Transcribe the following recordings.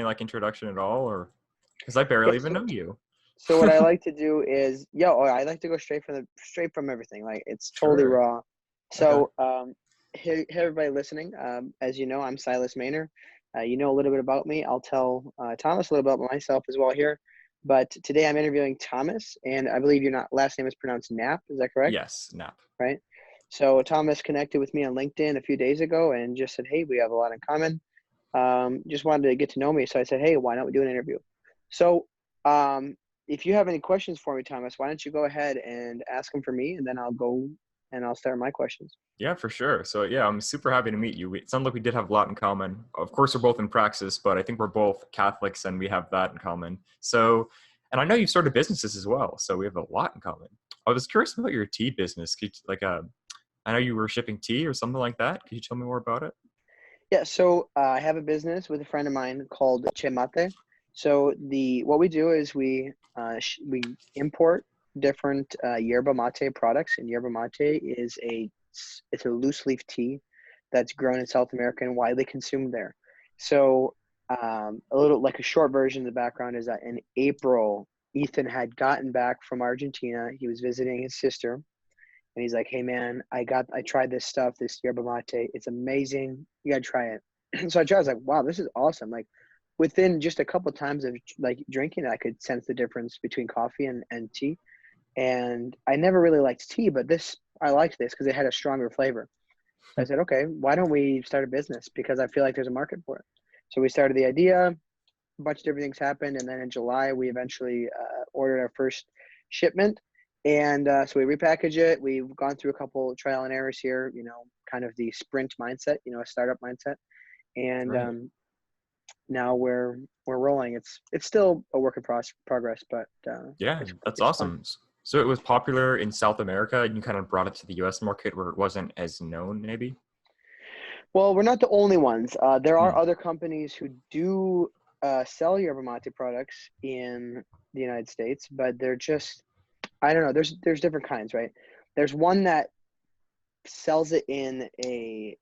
any like introduction at all, or because I barely even know you? So what I like to do is, I like to go straight from everything. Like it's totally Sure. raw. Okay. So hey everybody listening. As you know, I'm Silas Maynor. You know a little bit about me. I'll tell Thomas a little bit about myself as well here. But today I'm interviewing Thomas, and I believe your last name is pronounced Knapp. Is that correct? Yes, Knapp. Right. So Thomas connected with me on LinkedIn a few days ago and just said, hey, we have a lot in common. Just wanted to get to know me. So I said, hey, why don't we do an interview? So if you have any questions for me, Thomas, why don't you go ahead and ask them for me, and then I'll go and I'll start my questions. Yeah, for sure. So yeah, I'm super happy to meet you. It sounds like we did have a lot in common. Of course, we're both in Praxis, but I think we're both Catholics and we have that in common. So, and I know you've started businesses as well, so we have a lot in common. I was curious about your tea business. Could you, I know you were shipping tea or something like that. Could you tell me more about it? Yeah, so I have a business with a friend of mine called Che Mate. So what we do is we import different yerba mate products, and yerba mate is it's a loose leaf tea that's grown in South America and widely consumed there. So a short version of the background is that in April, Ethan had gotten back from Argentina. He was visiting his sister, and he's like, "Hey man, I tried this stuff, this yerba mate. It's amazing. You gotta try it." So I tried. I was like, "Wow, this is awesome!" Like within just a couple of times of like drinking it, I could sense the difference between coffee and tea. And I never really liked tea, but I liked this because it had a stronger flavor. I said, okay, why don't we start a business? Because I feel like there's a market for it. So we started the idea, a bunch of different things happened. And then in July, we eventually ordered our first shipment. And so we repackage it. We've gone through a couple trial and errors here, kind of the sprint mindset, a startup mindset. And Right. now we're rolling. It's still a work in progress, but Yeah, that's it's fun. awesome. So it was popular in South America, and you kind of brought it to the U.S. market where it wasn't as known, maybe? Well, we're not the only ones. There Hmm. are other companies who do sell yerba mate products in the United States, but they're just, I don't know. There's different kinds, right? There's one that sells it in a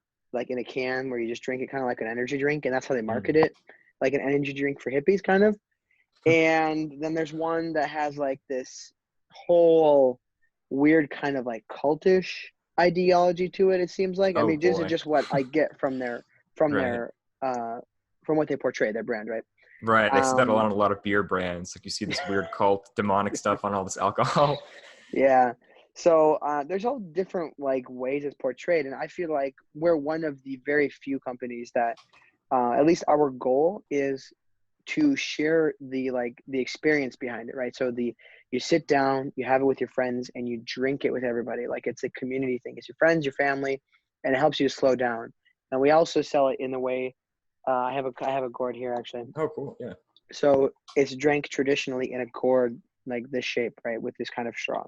can where you just drink it, kind of like an energy drink, and that's how they market Mm. it, like an energy drink for hippies, kind of. And then there's one that has like this whole weird kind of like cultish ideology to it. It seems like. I Oh mean, this is boy. just what I get from Right. their from what they portray, their brand, right? Right. I see that a lot Um, on a lot of beer brands. Like you see this weird cult, demonic stuff on all this alcohol. yeah. So there's all different like ways it's portrayed, and I feel like we're one of the very few companies that, at least our goal is to share the experience behind it, right? So you sit down, you have it with your friends, and you drink it with everybody. Like it's a community thing. It's your friends, your family, and it helps you to slow down. And we also sell it in the way. I have a gourd here actually. Oh, cool. Yeah. So it's drank traditionally in a gourd like this shape, right, with this kind of straw.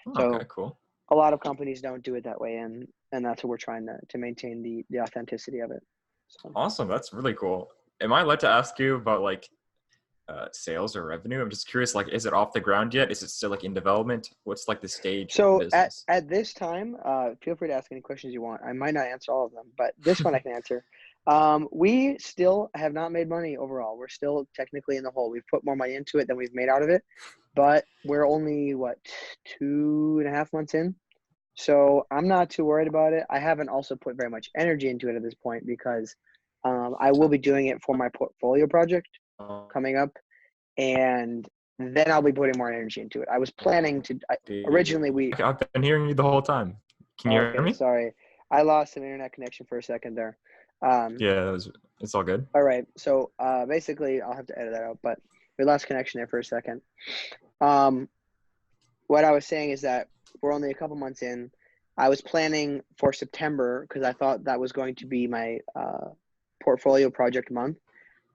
Okay, So cool. a lot of companies don't do it that way, and that's what we're trying to maintain the authenticity of it. So. Awesome. That's really cool. Am I allowed to ask you about sales or revenue? I'm just curious, like, is it off the ground yet? Is it still like in development? What's like the stage of the So business? at this time, feel free to ask any questions you want. I might not answer all of them, but this one I can answer. We still have not made money overall. We're still technically in the hole. We've put more money into it than we've made out of it, but we're only 2.5 months in. So I'm not too worried about it. I haven't also put very much energy into it at this point because I will be doing it for my portfolio project coming up, and then I'll be putting more energy into it. I was planning to originally we I've been hearing you the whole time. Can you hear okay, me? sorry. I lost an internet connection for a second there. Um, Yeah, it's all good. all right. So basically I'll have to edit that out, but we lost connection there for a second. Um, what I was saying is that we're only a couple months in. I was planning for September because I thought that was going to be my portfolio project month,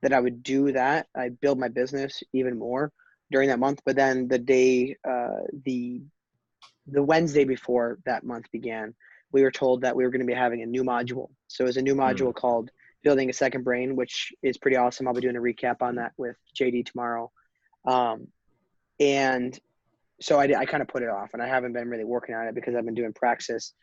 that I would do that. I build my business even more during that month. But then the Wednesday before that month began, we were told that we were going to be having a new module. So it's a new Hmm. module called Building a Second Brain, which is pretty awesome. I'll be doing a recap on that with JD tomorrow. And so I kind of put it off, and I haven't been really working on it because I've been doing Praxis,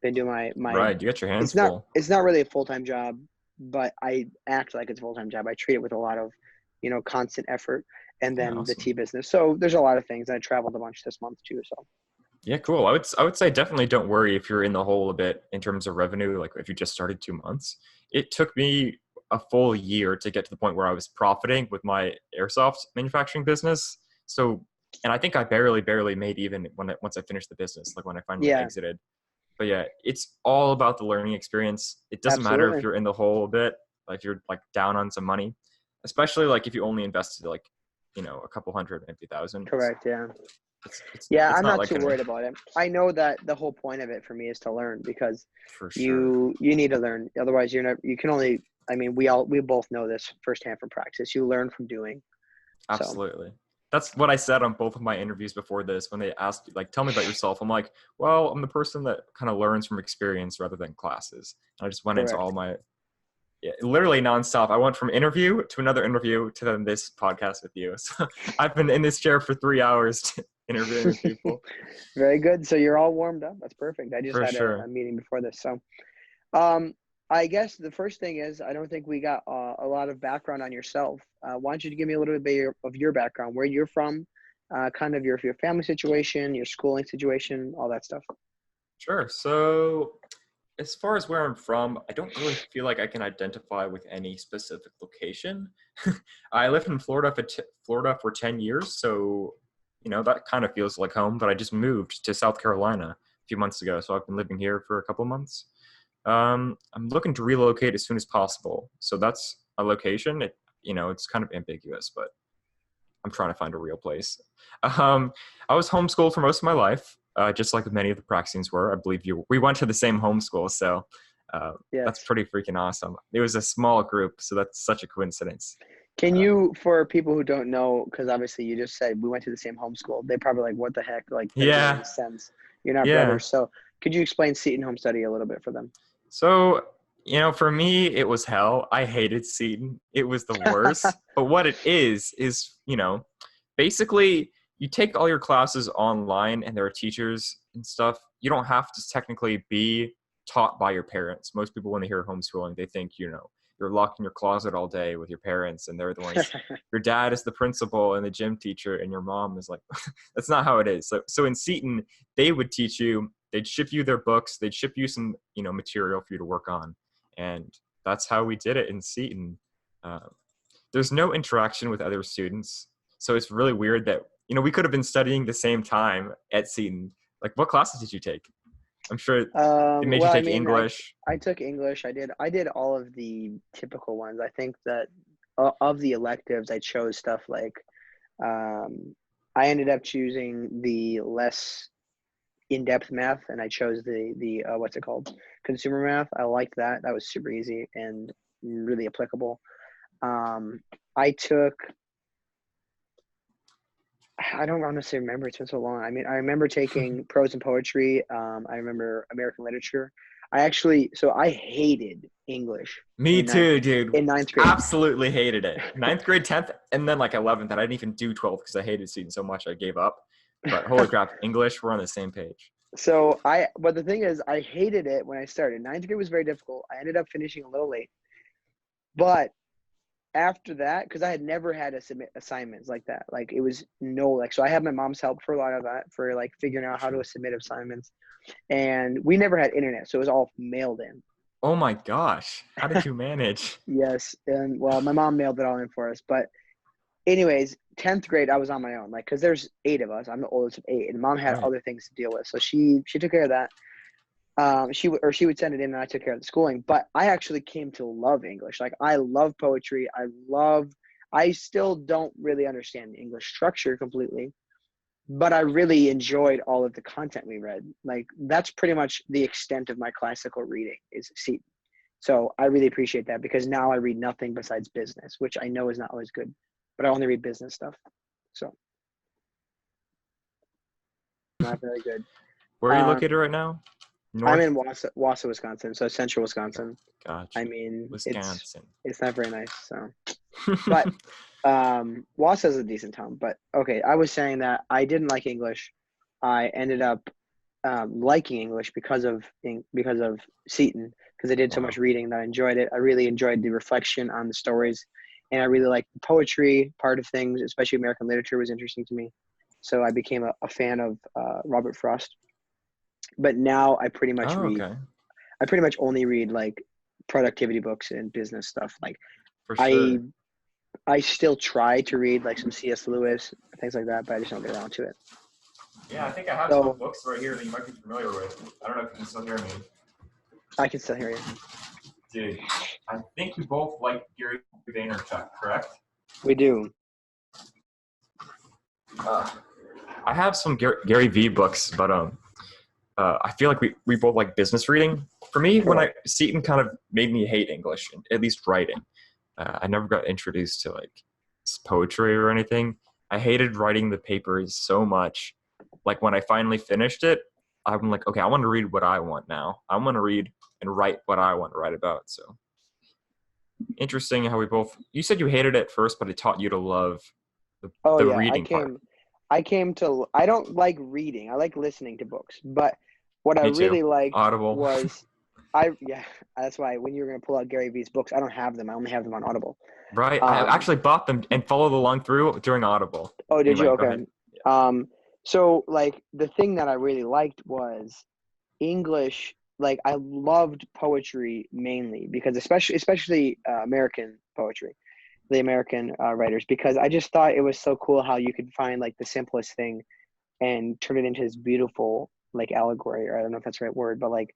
been doing my Right, you got your hands it's not full. really a full-time job, but I act like it's a full-time job. I treat it with a lot of constant effort, and Yeah, then the awesome. tea business. So there's a lot of things. And I traveled a bunch this month too. So Yeah, cool. I would say definitely don't worry if you're in the hole a bit in terms of revenue. Like if you just started 2 months, it took me a full year to get to the point where I was profiting with my airsoft manufacturing business. So, and I think I barely made even once I finished the business, like when I finally yeah, exited. But yeah, it's all about the learning experience. It doesn't matter if absolutely you're in the hole a bit, like if you're like down on some money, especially like if you only invested like, a couple hundred, maybe 1,000. correct. Yeah. It's Yeah, it's I'm not not like too gonna worried about it. I know that the whole point of it for me is to learn, because for sure. you need to learn. Otherwise, you can only. I mean, we both know this firsthand from practice. You learn from doing. So Absolutely. That's what I said on both of my interviews before this when they asked, like, tell me about yourself. I'm like, well, I'm the person that kind of learns from experience rather than classes. And I just went into all correct. my, yeah, literally nonstop. I went from interview to another interview to then this podcast with you. So I've been in this chair for 3 hours interviewing with people. Very good. So you're all warmed up. That's perfect. I just For had a sure. meeting before this. So, um, I guess the first thing is, I don't think we got a lot of background on yourself. Why don't you give me a little bit of your background, where you're from, kind of your family situation, your schooling situation, all that stuff. Sure. So as far as where I'm from, I don't really feel like I can identify with any specific location. I lived in Florida for 10 years, so that kind of feels like home. But I just moved to South Carolina a few months ago, so I've been living here for a couple months. I'm looking to relocate as soon as possible, so that's a location. It's kind of ambiguous, but I'm trying to find a real place. Um, I was homeschooled for most of my life, just like many of the Praxians were. I believe we went to the same homeschool, so that's Yes. pretty freaking awesome. It was a small group, so that's such a coincidence. Can Uh, you, for people who don't know, because obviously you just said we went to the same homeschool, they probably like, what the heck? Like, that doesn't make any yeah, sense. You're not yeah. brothers. So could you explain Seton Home Study a little bit for them? So, for me, it was hell. I hated Seton. It was the worst. But what it is, basically you take all your classes online and there are teachers and stuff. You don't have to technically be taught by your parents. Most people, when they hear homeschooling, they think, you're locked in your closet all day with your parents and they're the ones, your dad is the principal and the gym teacher and your mom is like, that's not how it is. So in Seton, they would teach you, they'd ship you their books, they'd ship you some, material for you to work on. And that's how we did it in Seton. Uh, there's no interaction with other students. So it's really weird that, we could have been studying the same time at Seton. Like, what classes did you take? I'm sure they made you Well, I take mean, English. I took English. I did all of the typical ones. I think that of the electives, I chose stuff like, um, I ended up choosing the less in-depth math, and I chose the what's it called, consumer math. I liked that. That was super easy and really applicable. Um, I took. I don't honestly remember. It's been so long. I mean, I remember taking prose and poetry. I remember American literature. So I hated English Me in ninth too, dude. in ninth grade. Absolutely hated it. Ninth grade, 10th, and then like 11th. And I didn't even do 12th because I hated Seton so much I gave up. But holy crap, English, we're on the same page. But the thing is, I hated it when I started. Ninth grade was very difficult. I ended up finishing a little late, but after that, because I had never had to submit assignments like that. Like, it was no, like, so I had my mom's help for a lot of that, for like figuring out how to Sure. submit assignments. And we never had internet, so it was all mailed in. Oh my gosh. How did you manage? Yes, and well, my mom mailed it all in for us. But anyways, 10th grade, I was on my own, like, because there's 8 of us. I'm the oldest of 8, and mom had Right. other things to deal with, so she took care of that. She would send it in, and I took care of the schooling. But I actually came to love English. Like, I love poetry. I still don't really understand the English structure completely, but I really enjoyed all of the content we read. Like, that's pretty much the extent of my classical reading is Seton. So I really appreciate that, because now I read nothing besides business, which I know is not always good, but I only read business stuff. So not very good. Where are you Um, located right now? I'm North? in Wausau, Wisconsin, so central Wisconsin. I Gotcha. mean, Wisconsin. it's not very nice. So, but Wausau is a decent town. But okay, I was saying that I didn't like English. I ended up liking English because of Seton, because I did so much Wow. reading that I enjoyed it. I really enjoyed the reflection on the stories, and I really liked the poetry part of things, especially American literature was interesting to me. So I became a fan of Robert Frost. But now I pretty much Oh, read. okay. I pretty much only read like productivity books and business stuff. Like For I sure. I still try to read like some C.S. Lewis, things like that, but I just don't get around to it. Yeah, I think I have some So books right here that you might be familiar with. I don't know if you can still hear me. I can still hear you. Dude, I think we both like Gary Vaynerchuk, correct? We do. Uh, I have some Gary V books, but I feel like we both like business reading. For me, when Correct. Seton kind of made me hate English, at least writing. I never got introduced to like poetry or anything. I hated writing the papers so much. Like when I finally finished it, I'm like, okay, I want to read what I want now. I want to read and write what I want to write about. So interesting how we both. You said you hated it at first, but it taught you to love Oh the yeah, reading part. I came to I don't like reading. I like listening to books. But what I Me too. really liked Audible. was yeah, that's why when you were gonna pull out Gary Vee's books, I don't have them. I only have them on Audible. Right. I Um actually bought them and followed along through during Audible. oh, did you? Anyway, go Okay. ahead. Um so like the thing that I really liked was English. Like I loved poetry mainly because especially American poetry, the American writers, because I just thought it was so cool how you could find like the simplest thing and turn it into this beautiful like allegory, or I don't know if that's the right word, but like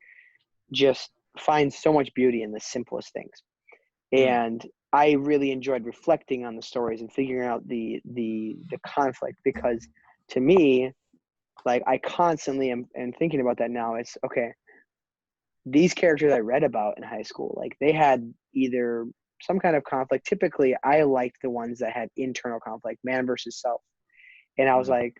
just find so much beauty in the simplest things. Hmm. And I really enjoyed reflecting on the stories and figuring out the conflict, because to me, like I constantly am thinking about that now. It's okay, these characters I read about in high school, like they had either some kind of conflict. Typically, I liked the ones that had internal conflict, man versus self. And I was Hmm. like,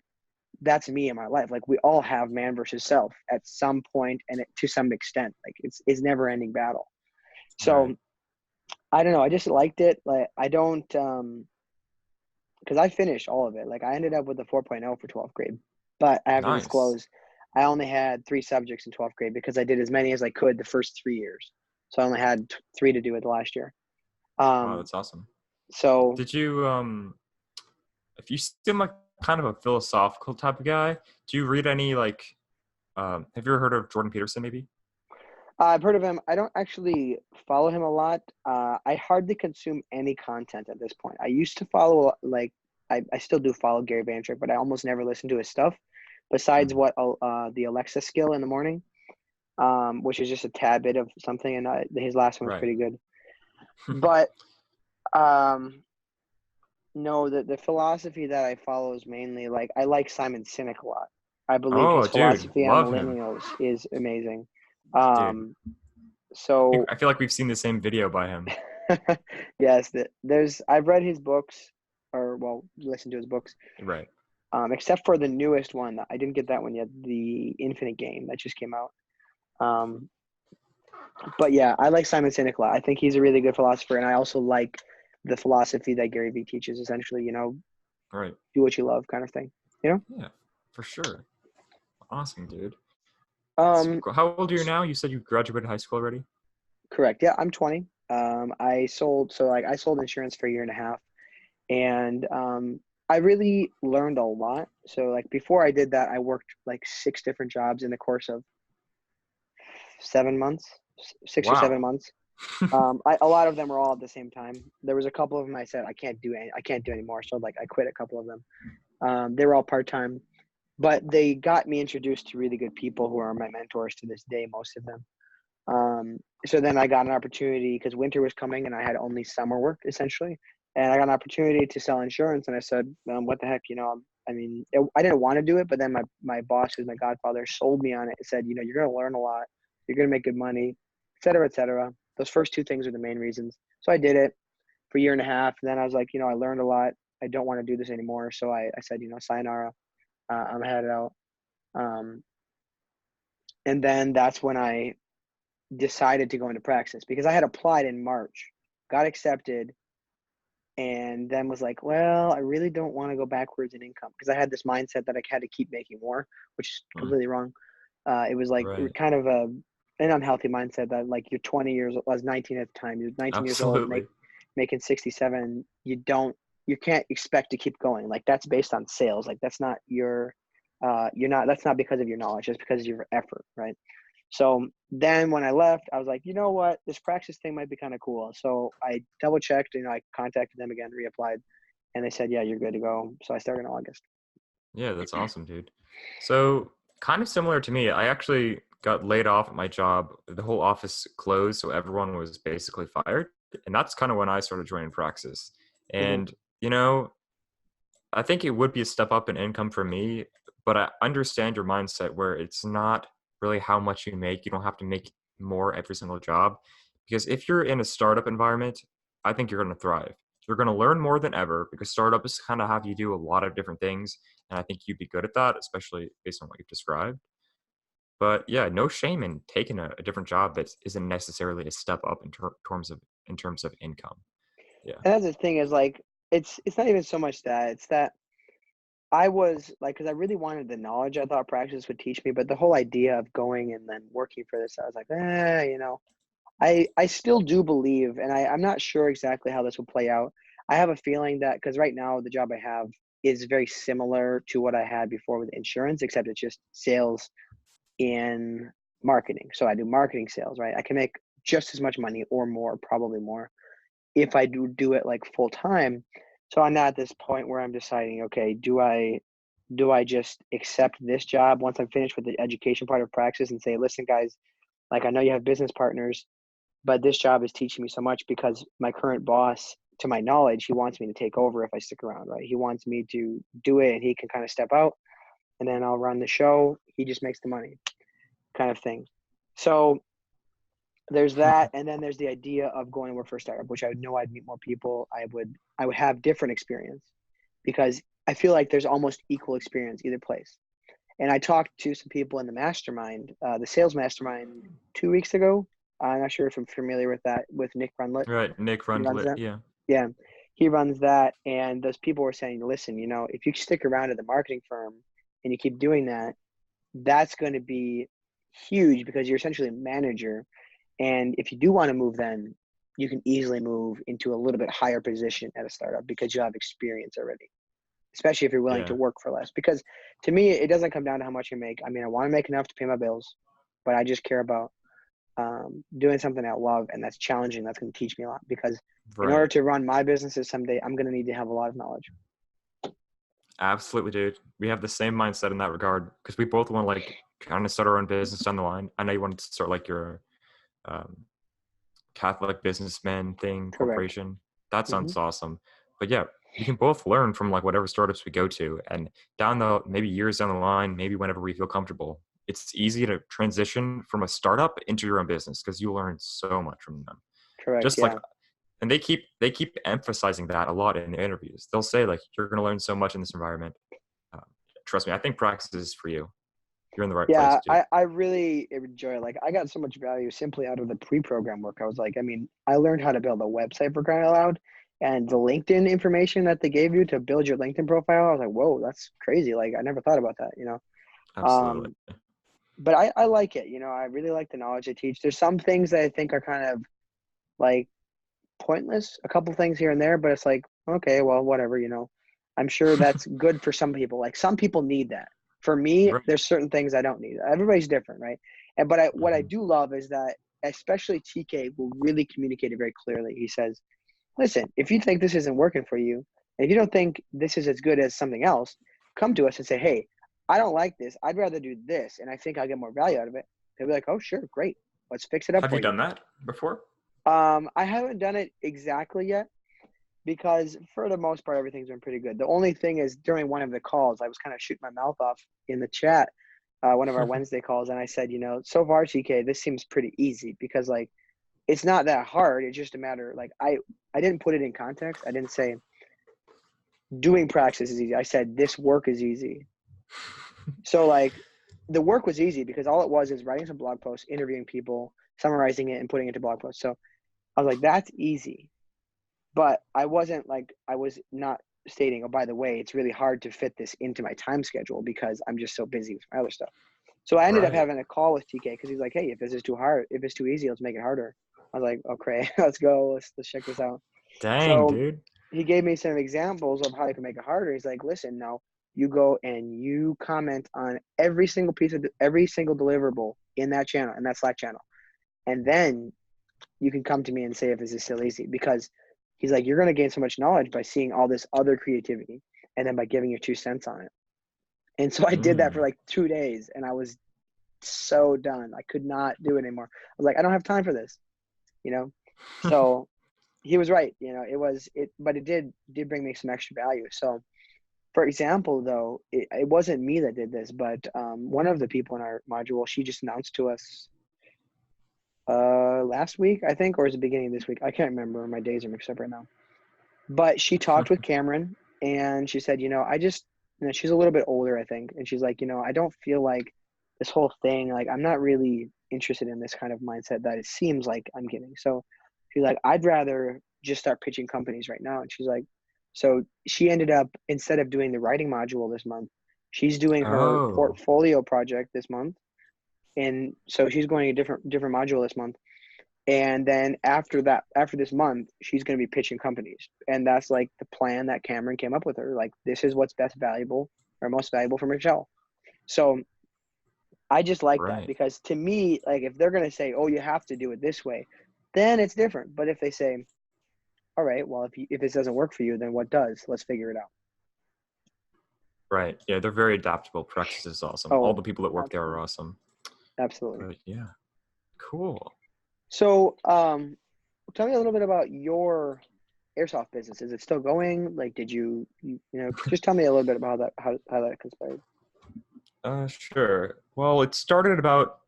that's me in my life. Like we all have man versus self at some point, and to some extent, like it's never ending battle. So Right. I don't know. I just liked it. Like I don't, because I finished all of it. Like I ended up with a 4.0 for 12th grade, but I have to Nice. disclose, I only had 3 subjects in 12th grade because I did as many as I could the first 3 years. So I only had three to do it the last year. Wow, Um, that's awesome. so Did you if you seem like kind of a philosophical type of guy, do you read any like have you ever heard of Jordan Peterson maybe? I've heard of him. I don't actually follow him a lot. I hardly consume any content at this point. I used to follow like I still do follow Gary Vaynerchuk, but I almost never listen to his stuff. Besides Mhm. what the Alexa skill in the morning, which is just a tad bit of something, and his last one was Right. pretty good. But um, no, the philosophy that I follow is mainly like I like Simon Sinek a lot. I believe his Oh, dude, philosophy on love him. millennials is amazing. Dude, Um, so I feel like we've seen the same video by him. yes, there's I've read his books, or well, listened to his books. Right. Except for the newest one. I didn't get that one yet, the Infinite Game that just came out. Um, but yeah, I like Simon Sinek a lot. I think he's a really good philosopher, and I also like the philosophy that Gary Vee teaches. Essentially, Right. do what you love, kind of thing. You know. Yeah, for sure. Awesome, dude. Super Um, cool. How old are you now? You said you graduated high school already? correct. Yeah, I'm 20. I sold insurance for a year and a half, and I really learned a lot. So like before I did that, I worked like 6 different jobs in the course of 7 months, 6 or 7 Wow. months. A lot of them were all at the same time. There was a couple of them I said I can't do anymore. So like I quit a couple of them. They were all part time, but they got me introduced to really good people who are my mentors to this day, most of them. So then I got an opportunity because winter was coming and I had only summer work essentially, and I got an opportunity to sell insurance. And I said, "What the heck, I mean, I didn't want to do it, but then my boss, who's my godfather, sold me on it and said, you're going to learn a lot, you're going to make good money, et cetera, et cetera. Those first 2 things are the main reasons. So I did it for a year and a half. And then I was like, I learned a lot. I don't want to do this anymore. So I said, sayonara. I'm headed out. Um, and then that's when I decided to go into Praxis because I had applied in March, got accepted, and then was like, well, I really don't want to go backwards in income because I had this mindset that I had to keep making more, which is Hmm. completely wrong. It was like Right. kind of an unhealthy mindset that like you're 20 years old. I was 19 at the time. You're 19 years old, Absolutely. making 67, you can't expect to keep going. Like that's based on sales. Like that's not that's not because of your knowledge, it's because of your effort, right? So then when I left, I was like, you know what, this Praxis thing might be kind of cool. So I double checked, I contacted them again, reapplied, and they said, yeah, you're good to go. So I started in August. Yeah, that's awesome, dude. So, kind of similar to me, I actually got laid off at my job. The whole office closed, so everyone was basically fired. And that's kind of when I started joining Praxis. Hmm. And, you know, I think it would be a step up in income for me, but I understand your mindset where it's not really how much you make. You don't have to make more every single job. Because if you're in a startup environment, I think you're going to thrive. You're going to learn more than ever because startups kind of have you do a lot of different things. And I think you'd be good at that, especially based on what you've described. But yeah, no shame in taking a different job that isn't necessarily a step up in terms of income. Yeah. And that's the thing is like, it's not even so much that, it's that I was like, because I really wanted the knowledge I thought Praxis would teach me, but the whole idea of going and then working for this, I was like, I still do believe, and I'm not sure exactly how this will play out. I have a feeling that because right now the job I have is very similar to what I had before with insurance, except it's just sales in marketing. So I do marketing sales, right? I can make just as much money or more, probably more, if I do it like full time. So I'm not at this point where I'm deciding, okay, do I just accept this job once I'm finished with the education part of Praxis and say, listen, guys, like I know you have business partners, but this job is teaching me so much because my current boss, to my knowledge, he wants me to take over if I stick around, right? He wants me to do it and he can kind of step out and then I'll run the show. He just makes the money kind of thing. So there's that. And then there's the idea of going to work for a startup, which I would know I'd meet more people. I would have different experience because I feel like there's almost equal experience either place. And I talked to some people in the mastermind, the sales mastermind 2 weeks ago. I'm not sure if I'm familiar with that, with Nick Runlet. Right. Nick He runs Rundlet. that. Yeah. Yeah, he runs that. And those people were saying, listen, if you stick around at the marketing firm and you keep doing that, that's going to be huge because you're essentially a manager. And if you do want to move, then you can easily move into a little bit higher position at a startup because you have experience already, especially if you're willing to Yeah. work for less. Because to me, it doesn't come down to how much you make. I mean, I want to make enough to pay my bills, but I just care about doing something I love and that's challenging. That's going to teach me a lot because in order Right. to run my businesses someday, I'm going to need to have a lot of knowledge. Absolutely, dude. We have the same mindset in that regard because we both want to like kind of start our own business down the line. I know you wanted to start like your um, Catholic businessman thing, Correct. corporation. That Hmm. sounds awesome. But yeah, we can both learn from like whatever startups we go to, and down the maybe years down the line, maybe whenever we feel comfortable, it's easy to transition from a startup into your own business because you learn so much from them. Correct. Just like, Yeah. and they keep emphasizing that a lot in the interviews. They'll say like, you're going to learn so much in this environment. Uh, Trust me, I think Praxis is for you. You're in the right place, Yeah, dude. I really enjoy it. Like I got so much value simply out of the pre-program work. I was like, I mean, I learned how to build a website for crying out loud, and the LinkedIn information that they gave you to build your LinkedIn profile. I was like, whoa, that's crazy. Like I never thought about that. Absolutely. But I like it. I really like the knowledge they teach. There's some things that I think are kind of like pointless, a couple things here and there, but it's like, okay, well, whatever. I'm sure that's good for some people. Like some people need that. For me, Right. there's certain things I don't need. Everybody's different, right? But what I Mhm. do love is that especially TK will really communicate it very clearly. He says, listen, if you think this isn't working for you, and if you don't think this is as good as something else, come to us and say, hey, I don't like this. I'd rather do this, and I think I'll get more value out of it. They'll be like, oh, sure, great. Let's fix it up Have you for you. done that before? I haven't done it exactly yet because for the most part, everything's been pretty good. The only thing is during one of the calls, I was kind of shooting my mouth off in the chat, one of our Wednesday calls, and I said, so far, TK, this seems pretty easy because like it's not that hard. It's just a matter like I didn't put it in context. I didn't say doing Praxis is easy. I said this work is easy. So like the work was easy because all it was is writing some blog posts, interviewing people, summarizing it, and putting it to blog posts. So I was like, that's easy. But I was not stating, oh, by the way, it's really hard to fit this into my time schedule because I'm just so busy with my other stuff. So I ended up Right. having a call with TK because he's like, hey, if this is too hard, if it's too easy, let's make it harder. I was like, okay, let's go. Let's check this out. Dang, So dude. he gave me some examples of how you can make it harder. He's like, listen, no, you go and you comment on every single every single deliverable in that channel, in that Slack channel. And then you can come to me and say if this is still easy, because he's like, you're going to gain so much knowledge by seeing all this other creativity and then by giving your 2 cents on it. And so I did that for Mm. like 2 days and I was so done. I could not do it anymore. I was like, I don't have time for this, you know? So he was right. You know, but it did bring me some extra value. So for example, though, it wasn't me that did this, but one of the people in our module, she just announced to us last week, I think, or is it the beginning of this week? I can't remember. My days are mixed up right now. But she talked with Cameron and she said, she's a little bit older, I think. And she's like, I don't feel like this whole thing, like, I'm not really interested in this kind of mindset that it seems like I'm getting. So she's like, I'd rather just start pitching companies right now. And she's like, so she ended up, instead of doing the writing module this month, she's doing her Oh, portfolio project this month. And so she's going a different module this month. And then after this month, she's going to be pitching companies. And that's like the plan that Cameron came up with her. Like, this is what's most valuable for Michelle. So I just like that, right. because to me, like, if they're going to say, oh, you have to do it this way, then it's different. But if they say, all right, well, if this doesn't work for you, then what does? Let's figure it out. Right. Yeah, they're very adaptable. Praxis is awesome. All Oh, the people that work there are absolutely. awesome. Absolutely. But yeah, cool. So tell me a little bit about your airsoft business. Is it still going? Like, did just tell me a little bit about how that conspired. Sure. Well, it started about,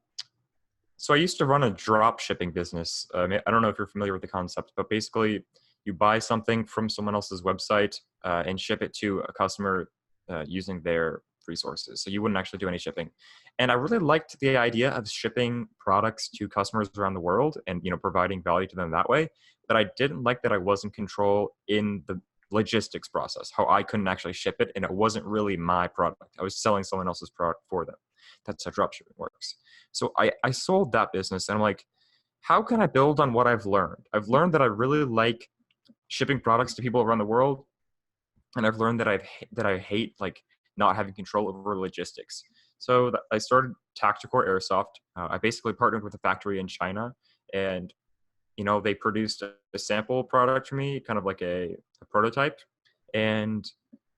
so I used to run a drop shipping business. I don't know if you're familiar with the concept, but basically you buy something from someone else's website and ship it to a customer using their resources. So you wouldn't actually do any shipping. And I really liked the idea of shipping products to customers around the world and, providing value to them that way. But I didn't like that I was in control in the logistics process, how I couldn't actually ship it. And it wasn't really my product. I was selling someone else's product for them. That's how dropshipping works. So I sold that business and I'm like, how can I build on what I've learned? I've learned that I really like shipping products to people around the world. And I've learned that I hate like not having control over logistics. So I started Tactical Airsoft. I basically partnered with a factory in China, and they produced a sample product for me, kind of like a prototype, and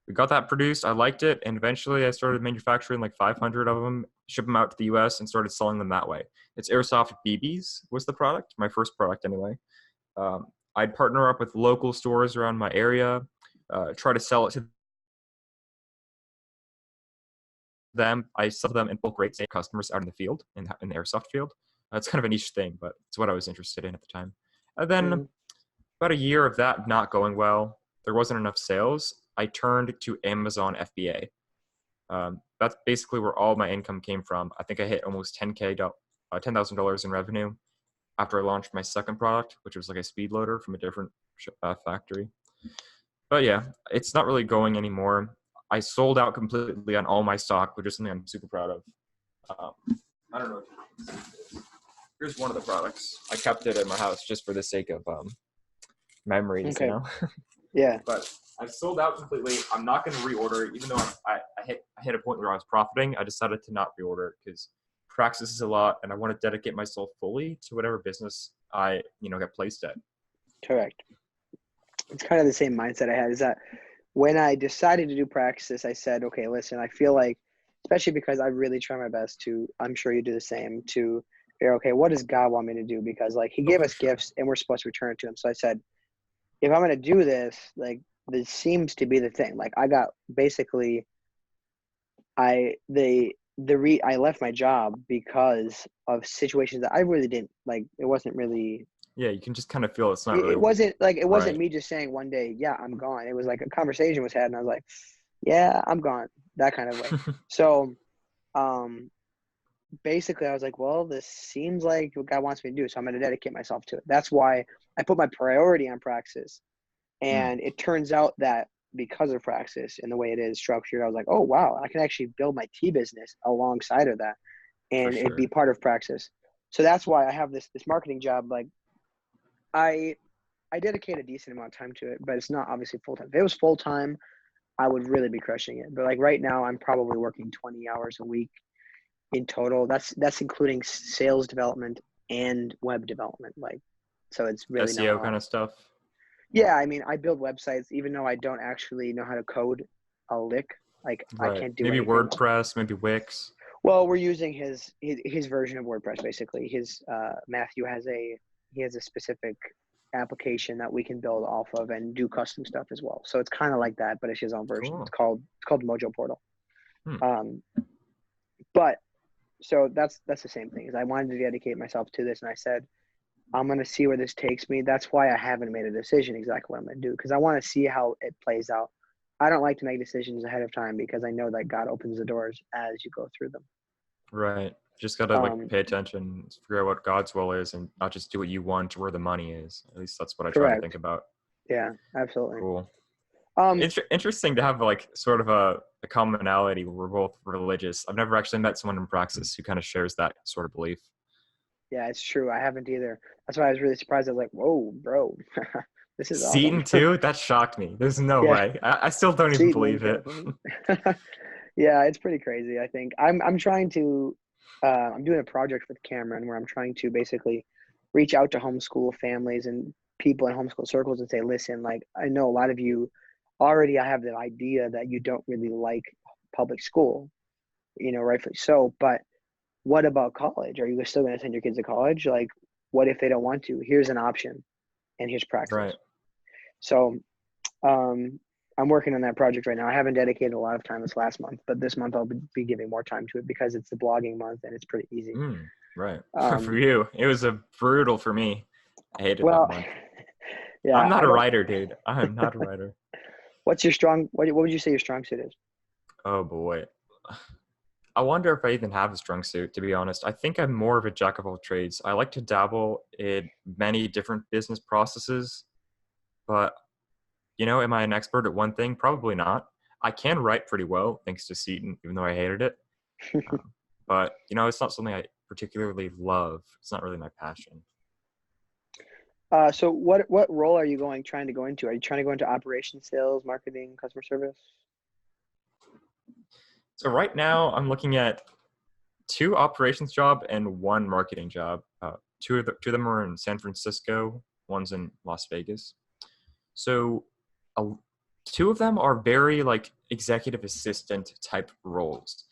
we got that produced. I liked it, and eventually I started manufacturing like 500 of them, ship them out to the U.S., and started selling them that way. It's Airsoft BBs was the product, my first product anyway. I'd partner up with local stores around my area, try to sell it to them. I sell them in bulk rates to customers out in the field, in the airsoft field. It's kind of a niche thing, but it's what I was interested in at the time. And then Mm, about a year of that not going well, there wasn't enough sales. I turned to Amazon FBA. That's basically where all my income came from. I think I hit almost $10,000 in revenue after I launched my second product, which was like a speed loader from a different factory. But yeah, it's not really going anymore. I sold out completely on all my stock, which is something I'm super proud of. I don't know if you can see this. Here's one of the products. I kept it in my house just for the sake of memories, okay. Yeah. But I sold out completely. I'm not going to reorder, even though I hit a point where I was profiting. I decided to not reorder because Praxis is a lot, and I want to dedicate myself fully to whatever business I get placed at. Correct. It's kind of the same mindset I had. Is that when I decided to do Praxis, I said, okay, listen, I feel like, especially because I really try my best to, I'm sure you do the same, to figure, okay, what does God want me to do? Because like he Oh, gave for us sure. gifts and we're supposed to return it to him. So I said, if I'm going to do this, like this seems to be the thing. Like I got basically, I left my job because of situations that I really didn't like. It wasn't really Yeah, you can just kind of feel it's not it really wasn't like it wasn't right. me just saying one day, yeah, I'm gone. It was like a conversation was had, and I was like, yeah, I'm gone, that kind of way. So, um, basically, I was like, well, this seems like what God wants me to do, so I'm going to dedicate myself to it. That's why I put my priority on Praxis, Mm, and it turns out that because of Praxis and the way it is structured, I was like, oh wow, I can actually build my tea business alongside of that, for and it'd be sure. part of Praxis. So that's why I have this marketing job. Like I I dedicate a decent amount of time to it, but it's not obviously full time. If it was full time, I would really be crushing it. But like right now, I'm probably working 20 hours a week in total. That's including sales development and web development. Like, so it's really not a SEO kind lot. of stuff. Yeah, I mean, I build websites, even though I don't actually know how to code a lick. Like, I Right. can't do Maybe anything. WordPress, maybe Wix. Well, we're using his version of WordPress basically. Matthew has a specific application that we can build off of and do custom stuff as well. So it's kind of like that, but it's his own version. Cool. It's called Mojo Portal. Hmm. But so that's the same thing. Is I wanted to dedicate myself to this, and I said I'm gonna see where this takes me. That's why I haven't made a decision exactly what I'm gonna do, because I want to see how it plays out. I don't like to make decisions ahead of time because I know that God opens the doors as you go through them. Right. Just gotta like pay attention, figure out what God's will is, and not just do what you want to where the money is. At least that's what I try to think Correct. about. Yeah, absolutely. Cool. Um, Interesting to have like sort of a commonality where we're both religious. I've never actually met someone in Praxis who kind of shares that sort of belief. yeah, it's true. I haven't either. That's why I was really surprised. I was like, "Whoa, bro, this is awesome." Seton too? That shocked me. There's no Yeah, way. I still don't even Seton and believe it. Catholic. Yeah, it's pretty crazy. I think I'm trying to. I'm doing a project with Cameron where I'm trying to basically reach out to homeschool families and people in homeschool circles and say, listen, like I know a lot of you already. I have the idea that you don't really like public school, rightfully so. But what about college? Are you still going to send your kids to college? Like, what if they don't want to? Here's an option, and here's Praxis. Right. So, I'm working on that project right now. I haven't dedicated a lot of time this last month, but this month I'll be giving more time to it because it's the blogging month and it's pretty easy. Right. For Um, you, it was a brutal for me. I hated that well, month. I'm yeah, not I a don't. writer, dude. I am not a writer. What's your strong? What would you say your strong suit is? Oh boy. I wonder if I even have a strong suit, to be honest. I think I'm more of a jack of all trades. I like to dabble in many different business processes, but am I an expert at one thing? Probably not. I can write pretty well, thanks to Seton, even though I hated it. But it's not something I particularly love. It's not really my passion. So what role are you trying to go into? Are you trying to go into operations, sales, marketing, customer service? So right now, I'm looking at 2 operations job and 1 marketing job. Two of them are in San Francisco. One's in Las Vegas. So 2 of them are very like executive assistant type roles.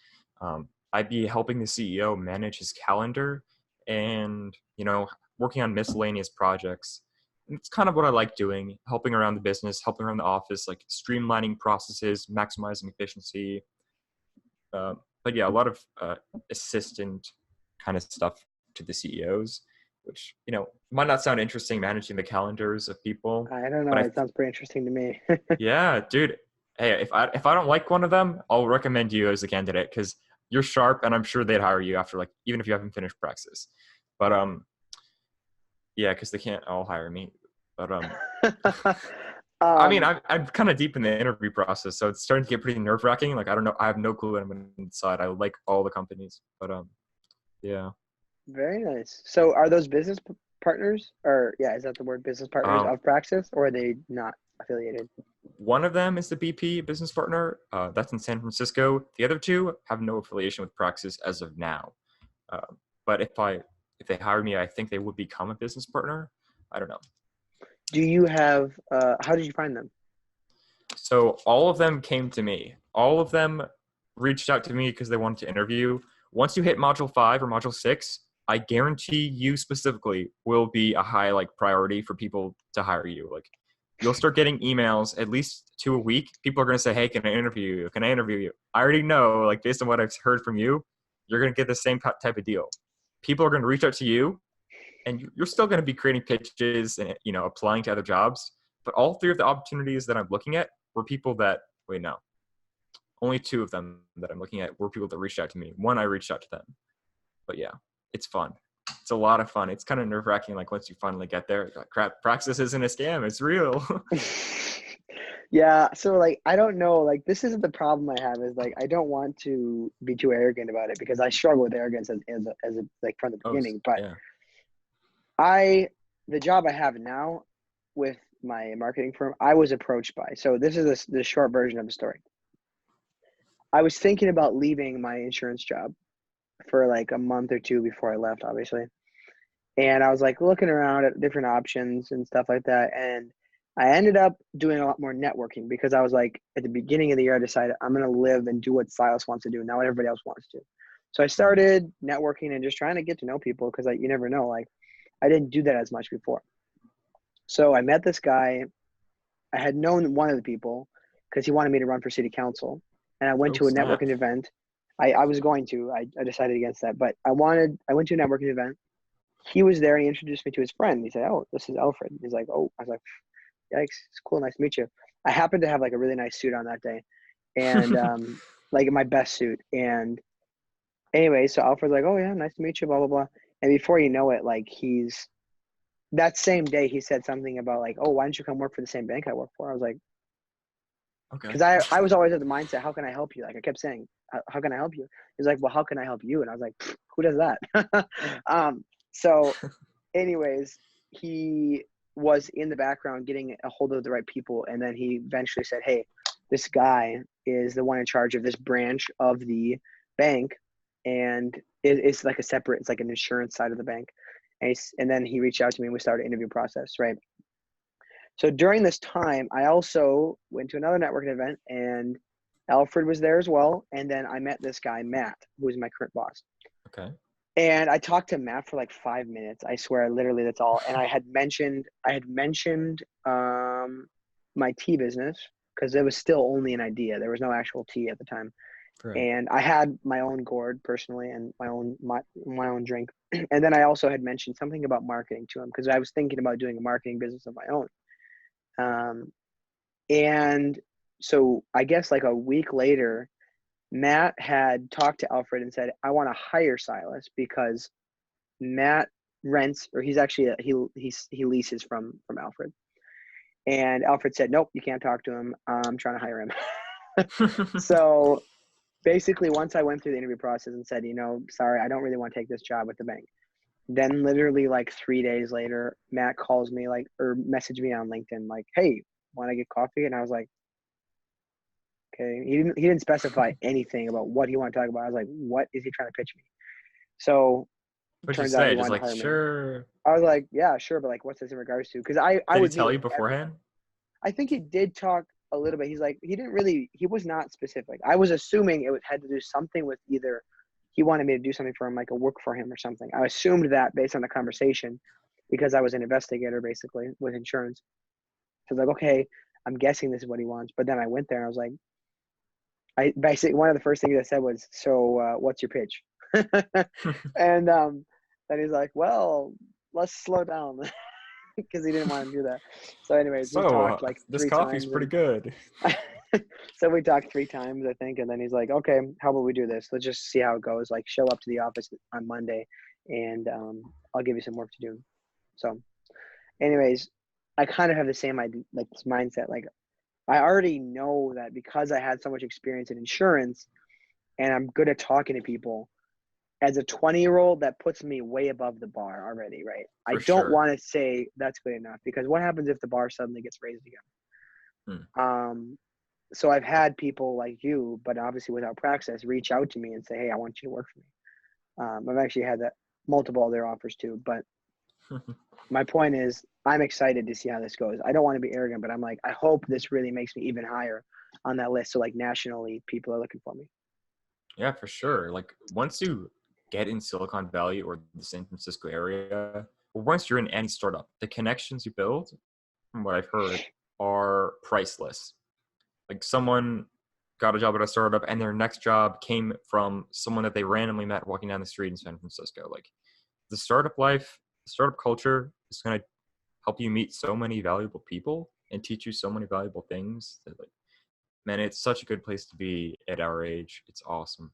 I'd be helping the CEO manage his calendar and, working on miscellaneous projects. And it's kind of what I like doing, helping around the business, helping around the office, like streamlining processes, maximizing efficiency. But yeah, a lot of assistant kind of stuff to the CEOs, which, might not sound interesting managing the calendars of people, I don't know. but It sounds pretty interesting to me. yeah, dude. Hey, if I don't like one of them, I'll recommend you as a candidate because you're sharp, and I'm sure they'd hire you after like even if you haven't finished Praxis. But yeah, because they can't all hire me. But I mean, I'm kind of deep in the interview process, so it's starting to get pretty nerve wracking. Like I don't know, I have no clue what I'm going to decide. I like all the companies, but yeah. Very nice. So are those business partners, or yeah, is that the word, business partners Um, of Praxis, or are they not affiliated? One of them is the BP business partner. That's in San Francisco. The other 2 have no affiliation with Praxis as of now. But if they hire me, I think they would become a business partner. I don't know. Do you have, how did you find them? So all of them came to me. All of them reached out to me because they wanted to interview. Once you hit module 5 or module 6, I guarantee you specifically will be a high like priority for people to hire you. Like you'll start getting emails at least 2 a week. People are going to say, "Hey, can I interview you? Can I interview you?" I already know, like based on what I've heard from you, you're going to get the same type of deal. People are going to reach out to you, and you're still going to be creating pitches and applying to other jobs. But all 3 of the opportunities that I'm looking at were people that no, only 2 of them that I'm looking at were people that reached out to me. One, I reached out to them. But yeah, it's fun. It's a lot of fun. It's kind of nerve wracking. Like once you finally get there, like, crap, Praxis isn't a scam. It's real. Yeah, so like I don't know, like this isn't the problem I have, is like I don't want to be too arrogant about it because I struggle with arrogance as a like from the Oh, beginning. But yeah. the job I have now, with my marketing firm, I was approached by. So this is the short version of the story. I was thinking about leaving my insurance job for like a month or two before I left, obviously. And I was like looking around at different options and stuff like that. And I ended up doing a lot more networking because I was like, at the beginning of the year, I decided I'm going to live and do what Silas wants to do, not what everybody else wants to. So I started networking and just trying to get to know people because you never know. Like, I didn't do that as much before. So I met this guy. I had known one of the people because he wanted me to run for city council. And I went Oh, to a snap. networking event. I was going to. I decided against that. But I went to a networking event. He was there and he introduced me to his friend. He said, "Oh, this is Alfred." He's like, "Oh," I was like, "Yikes, it's cool, nice to meet you." I happened to have like a really nice suit on that day, and like my best suit. And anyway, so Alfred's like, "Oh yeah, nice to meet you," blah blah blah. And before you know it, like that same day he said something about like, "Oh, why don't you come work for the same bank I work for?" I was like, Okay. because I was always at the mindset, how can I help you? Like I kept saying, how can I help you? He's like, well, how can I help you? And I was like, who does that? So anyways, he was in the background getting a hold of the right people. And then he eventually said, hey, this guy is the one in charge of this branch of the bank. And it's like it's like an insurance side of the bank. And then he reached out to me and we started an interview process, right? So during this time, I also went to another networking event and Alfred was there as well. And then I met this guy, Matt, who is my current boss. Okay. And I talked to Matt for like 5 minutes. I swear, literally, that's all. And I had mentioned my tea business because it was still only an idea. There was no actual tea at the time. Great. And I had my own gourd personally and my own drink. And then I also had mentioned something about marketing to him because I was thinking about doing a marketing business of my own. And so I guess like a week later, Matt had talked to Alfred and said, I want to hire Silas because Matt rents, or he's actually, he leases from Alfred. And Alfred said, nope, you can't talk to him. I'm trying to hire him. So basically once I went through the interview process and said, sorry, I don't really want to take this job with the bank. Then literally like 3 days later, Matt calls me or messaged me on LinkedIn, like, hey, want to get coffee? And I was like, okay. He didn't specify anything about what he wanted to talk about. I was like, what is he trying to pitch me? So it What'd you turns out he say? Just wanted to like, hire me. sure. I was like, yeah, sure, but like, what's this in regards to? Because I Did he would meet tell with you beforehand? I think he did talk a little bit. He's like, he was not specific. I was assuming it had to do something with either he wanted me to do something for him, like a work for him or something. I assumed that based on the conversation because I was an investigator basically with insurance. So I was like, okay, I'm guessing this is what he wants. But then I went there and I was like, I basically, one of the first things I said was, so what's your pitch? And then he's like, well, let's slow down because he didn't want to do that. So anyways, we So, talked like this 3 coffee's times pretty good. so we talked 3 times, I think. And then he's like, okay, how about we do this? Let's just see how it goes. Like show up to the office on Monday and I'll give you some work to do. So anyways, I kind of have the same idea, like this mindset. Like I already know that because I had so much experience in insurance and I'm good at talking to people, as a 20-year-old, that puts me way above the bar already, right? I For don't sure. want to say that's good enough because what happens if the bar suddenly gets raised again? So I've had people like you, but obviously without Praxis, reach out to me and say, hey, I want you to work for me. I've actually had that multiple other offers too, but my point is I'm excited to see how this goes. I don't want to be arrogant, but I'm like, I hope this really makes me even higher on that list. So like nationally, people are looking for me. Yeah, for sure. Like once you get in Silicon Valley or the San Francisco area, or once you're in any startup, the connections you build, from what I've heard, are priceless. Like someone got a job at a startup and their next job came from someone that they randomly met walking down the street in San Francisco. Like the startup life, the startup culture is going to help you meet so many valuable people and teach you so many valuable things that like, man, it's such a good place to be at our age. It's awesome.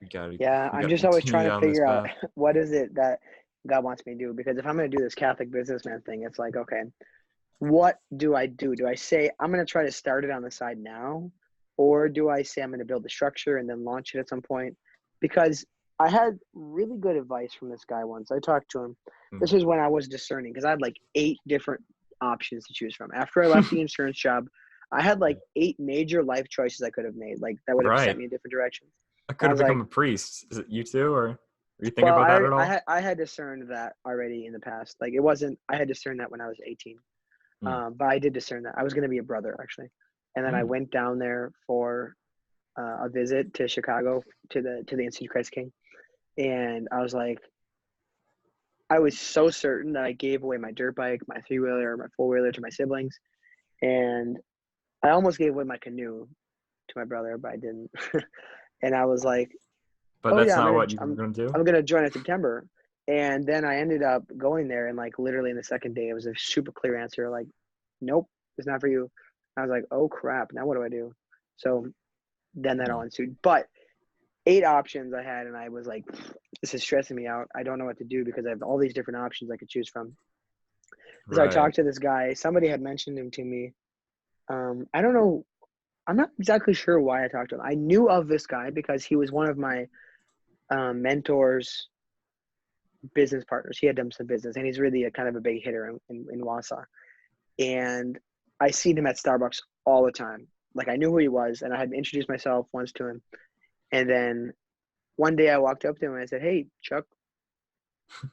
We Yeah, I'm gotta just always continue trying to down this figure out path. what is it that God wants me to do. Because if I'm going to do this Catholic businessman thing, it's like, okay, what do I do? Do I say I'm going to try to start it on the side now? Or do I say I'm going to build the structure and then launch it at some point? Because I had really good advice from this guy once. I talked to him. This Mm. is when I was discerning because I had like 8 different options to choose from. After I left the insurance job, I had like 8 major life choices I could have made, like that would have sent Right. me in different directions. I And could I have was like, become a priest. Is it you too, or were you thinking well, about that at all? I had discerned that already in the past. Like it wasn't. I had discerned that when I was 18. Mm. But I did discern that I was going to be a brother actually, and then I Mm. went down there for a visit to Chicago to the Institute of Christ King, and I was like, I was so certain that I gave away my dirt bike, my 3-wheeler, my 4-wheeler to my siblings, and I almost gave away my canoe to my brother, but I didn't. And I was like, But oh that's yeah, not what you were gonna do. I'm gonna join in September. And then I ended up going there, and like literally in the second day, it was a super clear answer. Like, nope, it's not for you. I was like, oh crap, now what do I do? So then that all Mm. ensued. But 8 options I had, and I was like, this is stressing me out. I don't know what to do because I have all these different options I could choose from. So I Right. talked to this guy. Somebody had mentioned him to me. I don't know. I'm not exactly sure why I talked to him. I knew of this guy because he was one of my mentors, business partners. He had done some business, and he's really a kind of a big hitter in Wausau. And I seen him at Starbucks all the time. Like I knew who he was, and I had introduced myself once to him. And then one day I walked up to him and I said, "Hey, Chuck,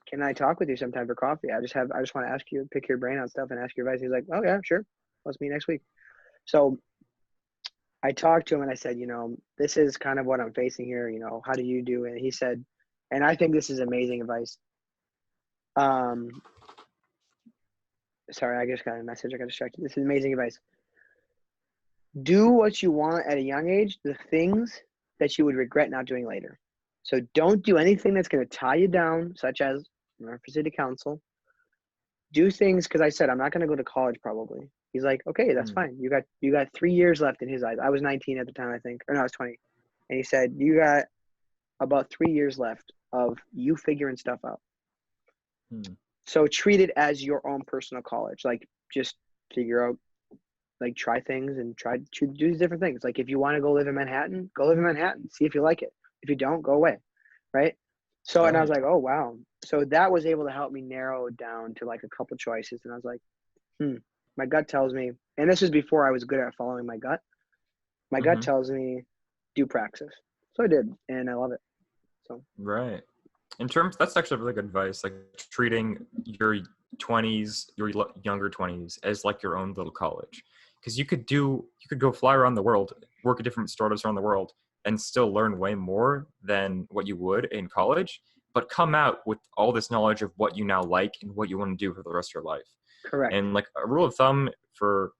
can I talk with you sometime for coffee? I just want to ask you, pick your brain on stuff and ask your advice." He's like, "Oh yeah, sure. Let's meet next week." So I talked to him and I said, this is kind of what I'm facing here. How do you do it? And he said, and I think this is amazing advice. Um, sorry, I just got a message. I got distracted. This is amazing advice. Do what you want at a young age, the things that you would regret not doing later. So don't do anything that's going to tie you down, such as run for city council. Do things because I said I'm not going to go to college probably. He's like, okay, that's Mm. fine. You got 3 years left in his eyes. I was 19 at the time, I think, or no, I was 20. And he said, you got about 3 years left of you figuring stuff out. Mm. So treat it as your own personal college. Like just figure out, like try things and try to do these different things. Like if you want to go live in Manhattan, go live in Manhattan. See if you like it. If you don't, go away. Right. So, and I was Right. like, oh, wow. So that was able to help me narrow it down to like a couple choices. And I was like, my gut tells me, and this is before I was good at following my gut. My gut Mm-hmm. tells me do Praxis. So I did, and I love it. So Right. That's actually really good advice. Like treating your 20s, your younger 20s, as like your own little college, because you could go fly around the world, work at different startups around the world, and still learn way more than what you would in college, but come out with all this knowledge of what you now like and what you want to do for the rest of your life. correct. And like a rule of thumb for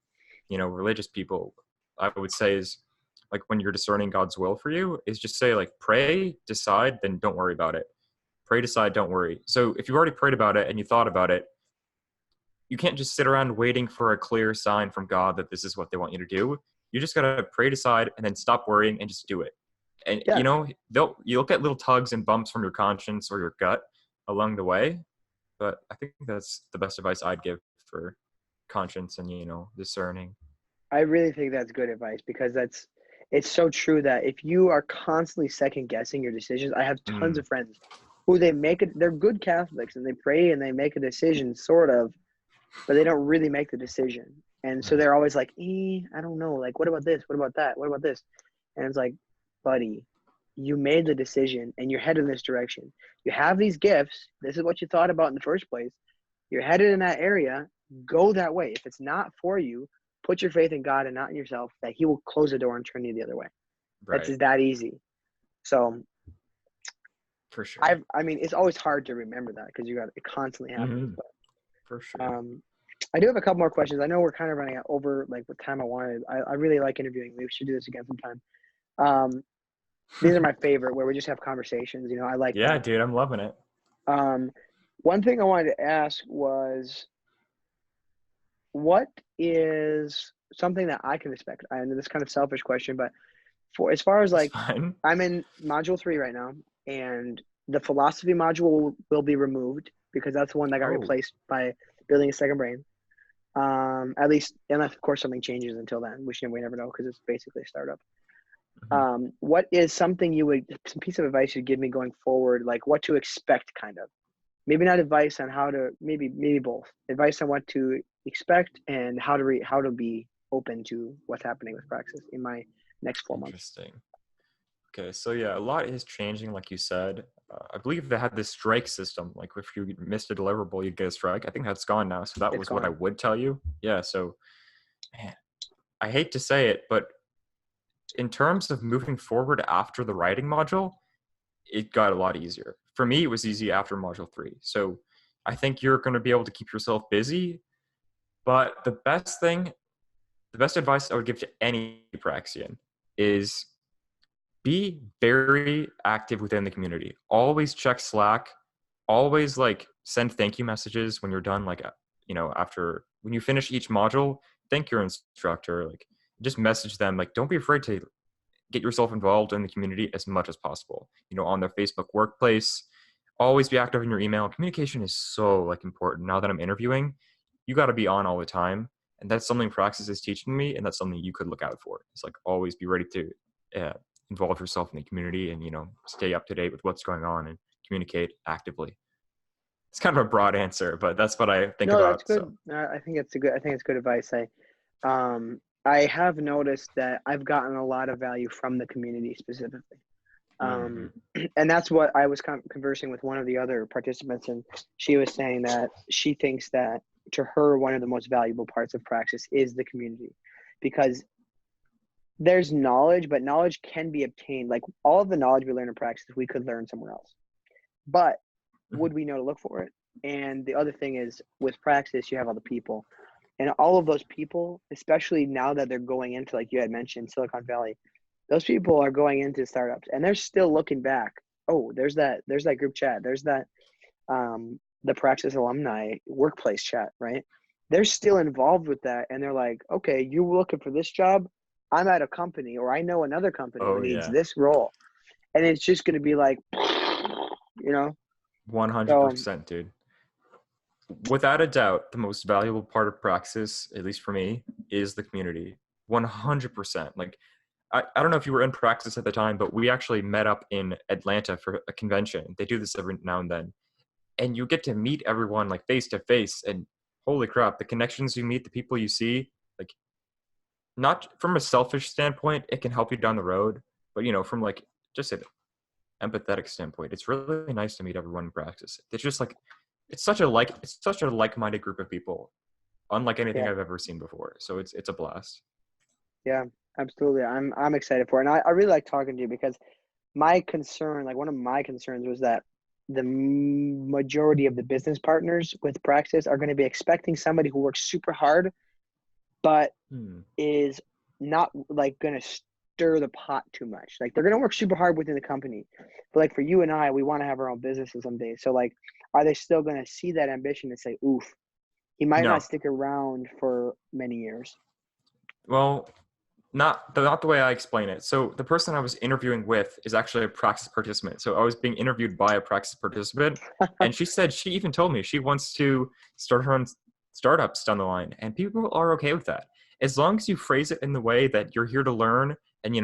religious people, I would say is like when you're discerning God's will for you, is just say like pray, decide, then don't worry about it. Pray, decide, don't worry. So if you've already prayed about it and you thought about it, you can't just sit around waiting for a clear sign from God that this is what they want you to do. You just gotta pray, decide, and then stop worrying and just do it. And Yeah, you'll get little tugs and bumps from your conscience or your gut along the way. But I think that's the best advice I'd give for conscience and discerning. I really think that's good advice because it's so true that if you are constantly second guessing your decisions, I have tons Mm. of friends who they're good Catholics and they pray and they make a decision sort of, but they don't really make the decision. And so Right. they're always like, I don't know. Like, what about this? What about that? What about this? And it's like, buddy, you made the decision and you're headed in this direction. You have these gifts. This is what you thought about in the first place. You're headed in that area. Go that way. If it's not for you, put your faith in God and not in yourself, that He will close the door and turn you the other way. That's Right. just that easy. So For sure. I mean, it's always hard to remember that because it constantly happens. Mm-hmm. For But sure. I do have a couple more questions. I know we're kind of running over like what time I wanted. I really like interviewing. We should do this again sometime. These are my favorite, where we just have conversations. I like Yeah, that. dude, I'm loving it. Um, one thing I wanted to ask was, what is something that I can expect? I know this is kind of selfish question, but for as far as It's like, fine. I'm in module 3 right now, and the philosophy module will be removed because that's the one that got Oh. replaced by building a second brain. At least, unless of course something changes until then, which we never know because it's basically a startup. Mhm. What is something some piece of advice you'd give me going forward, like what to expect kind of? Maybe not advice on how to, maybe both. Advice on what to expect and how to be open to what's happening with Praxis in my next 4 months. Interesting. Okay, so yeah, a lot is changing, like you said. I believe they had this strike system. Like if you missed a deliverable, you'd get a strike. I think that's gone now. So that It's was what I gone. would tell you. Yeah. So, man, I hate to say it, but in terms of moving forward after the writing module, it got a lot easier. For me, it was easy after module 3. So I think you're going to be able to keep yourself busy. But the best advice I would give to any Praxian is be very active within the community. Always check Slack. Always like send thank you messages when you're done. Like, after when you finish each module, thank your instructor. Like, just message them. Like, don't be afraid to get yourself involved in the community as much as possible. On their Facebook workplace. Always be active in your email. Communication is so like important. Now that I'm interviewing, you got to be on all the time, and that's something Praxis is teaching me, and that's something you could look out for. It's like always be ready to uh, involve yourself in the community, and stay up to date with what's going on and communicate actively. It's kind of a broad answer, but that's what I think No, that's about. So, good. I think it's good advice. I have noticed that I've gotten a lot of value from the community specifically. mm-hmm. Um, and that's what I was conversing with one of the other participants, and she was saying that she thinks that to her, one of the most valuable parts of Praxis is the community, because there's knowledge, but knowledge can be obtained. Like all of the knowledge we learn in Praxis, we could learn somewhere else. But Mm-hmm. would we know to look for it? And the other thing is with Praxis, you have all the people. And all of those people, especially now that they're going into, like you had mentioned, Silicon Valley, those people are going into startups and they're still looking back. Oh, there's that group chat. There's that the Praxis alumni workplace chat, right? They're still involved with that and they're like, okay, you're looking for this job. I'm at a company or I know another company who Oh needs yeah, this role. And it's just gonna be like, you know. So 100%, dude. Without a doubt, the most valuable part of Praxis, at least for me, is the community. 100%. Like, I don't know if you were in Praxis at the time, but we actually met up in Atlanta for a convention. They do this every now and then. And you get to meet everyone like face to face. And holy crap, the connections you meet, the people you see, like, not from a selfish standpoint, it can help you down the road. But, from like just an empathetic standpoint, it's really nice to meet everyone in Praxis. It's just like, it's such a like-minded group of people, unlike anything yeah, I've ever seen before. So it's a blast. yeah, absolutely. I'm excited for it. And I really like talking to you because my concern, like one of my concerns was that the majority of the business partners with Praxis are going to be expecting somebody who works super hard, but Hmm. is not like going to stir the pot too much. Like they're going to work super hard within the company. But like for you and I, we want to have our own businesses someday. So like, are they still going to see that ambition and say, oof, he might not No, stick around for many years? well, not the way I explain it. So the person I was interviewing with is actually a Praxis participant. So I was being interviewed by a Praxis participant, and she said she even told me she wants to start her own startups down the line, and people are okay with that as long as you phrase it in the way that you're here to learn. And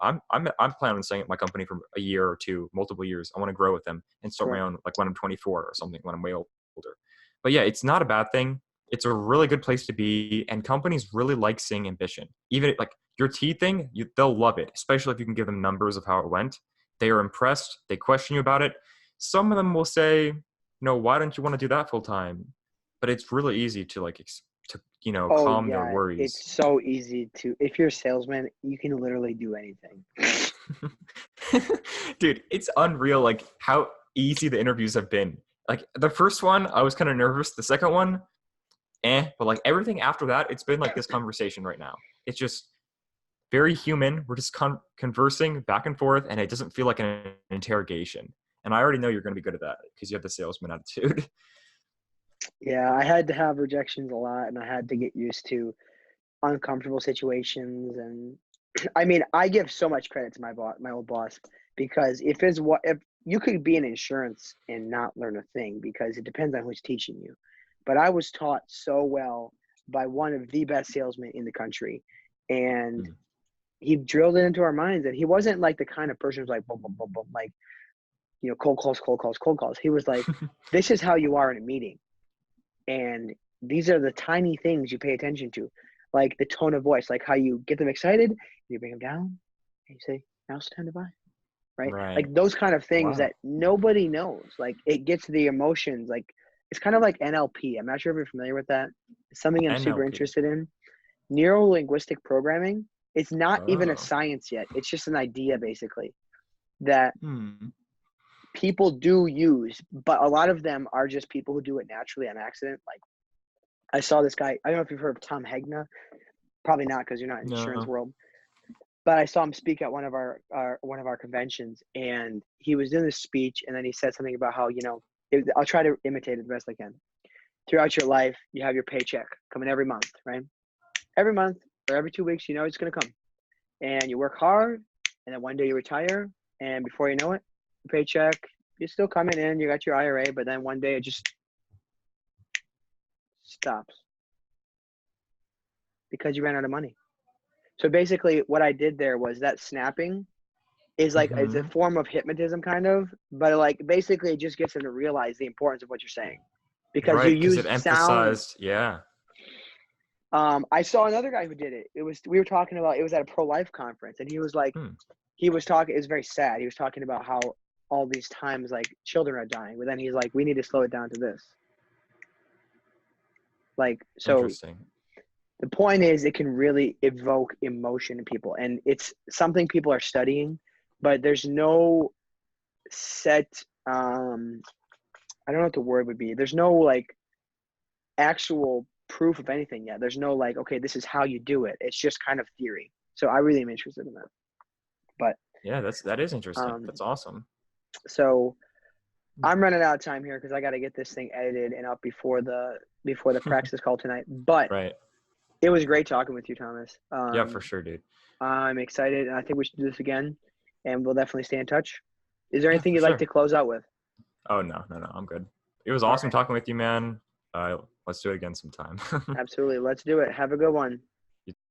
I'm planning on staying at my company for a year or two, multiple years. I want to grow with them and start my Sure. own, like when I'm 24 or something, when I'm way older. But yeah, it's not a bad thing. It's a really good place to be, and companies really like seeing ambition. Even like your T thing, they'll love it, especially if you can give them numbers of how it went. They are impressed. They question you about it. Some of them will say, why don't you want to do that full time? But it's really easy to like to Oh calm their yeah, worries. it's so easy to. If you're a salesman, you can literally do anything. Dude, it's unreal like how easy the interviews have been. Like the first one, I was kind of nervous. The second one, but like everything after that, it's been like this conversation right now. It's just very human. We're just conversing back and forth, and it doesn't feel like an interrogation. And I already know you're going to be good at that because you have the salesman attitude. Yeah, I had to have rejections a lot, and I had to get used to uncomfortable situations. And I mean, I give so much credit to my old boss, because if you could be in insurance and not learn a thing because it depends on who's teaching you. But I was taught so well by one of the best salesmen in the country, and Hmm. he drilled it into our minds, and he wasn't like the kind of person who's like boom, boom, boom, boom, like, cold calls, cold calls, cold calls. He was like, this is how you are in a meeting. And these are the tiny things you pay attention to, like the tone of voice, like how you get them excited, you bring them down, and you say, now it's time to buy, right? Right. Like those kind of things Wow. that nobody knows. Like it gets the emotions. Like it's kind of like NLP. I'm not sure if you're familiar with that. It's something I'm super NLP. interested in. Neuro-linguistic programming. It's not even a Oh. science yet. It's just an idea, basically, that Hmm. people do use, but a lot of them are just people who do it naturally on accident. Like I saw this guy. I don't know if you've heard of Tom Hegna. Probably not, because you're not in the insurance No. world. But I saw him speak at one of our conventions, and he was doing this speech, and then he said something about how I'll try to imitate it the best I can. Throughout your life, you have your paycheck coming every month, right? Every month or every 2 weeks, it's going to come, and you work hard, and then one day you retire, and before you know it, your paycheck is still coming in. You got your IRA, but then one day it just stops because you ran out of money. So basically, what I did there was that snapping is like it's a Mm-hmm. form of hypnotism, kind of, but like basically it just gets them to realize the importance of what you're saying because you Right, because it use sound. emphasized, yeah. I saw another guy who did it. We were talking about, it was at a pro-life conference, and he was like, Hmm. he was talking. It was very sad. He was talking about how all these times like children are dying, but then he's like, we need to slow it down to this. Like, so Interesting. the point is, it can really evoke emotion in people, and it's something people are studying, but there's no set. I don't know what the word would be. There's no like actual proof of anything yet. There's no like, okay, this is how you do it. It's just kind of theory. So I really am interested in that. But Yeah, that is interesting. um, That's awesome. so I'm running out of time here because I got to get this thing edited and up before the Praxis call tonight. But Right. it was great talking with you, Thomas. Yeah, for sure, dude. I'm excited, and I think we should do this again, and we'll definitely stay in touch. Is there Yeah, anything for you'd like to sure. close out with? Oh, no, no, no. I'm good. It was All awesome right, talking with you, man. Let's do it again sometime. absolutely. Let's do it. Have a good one.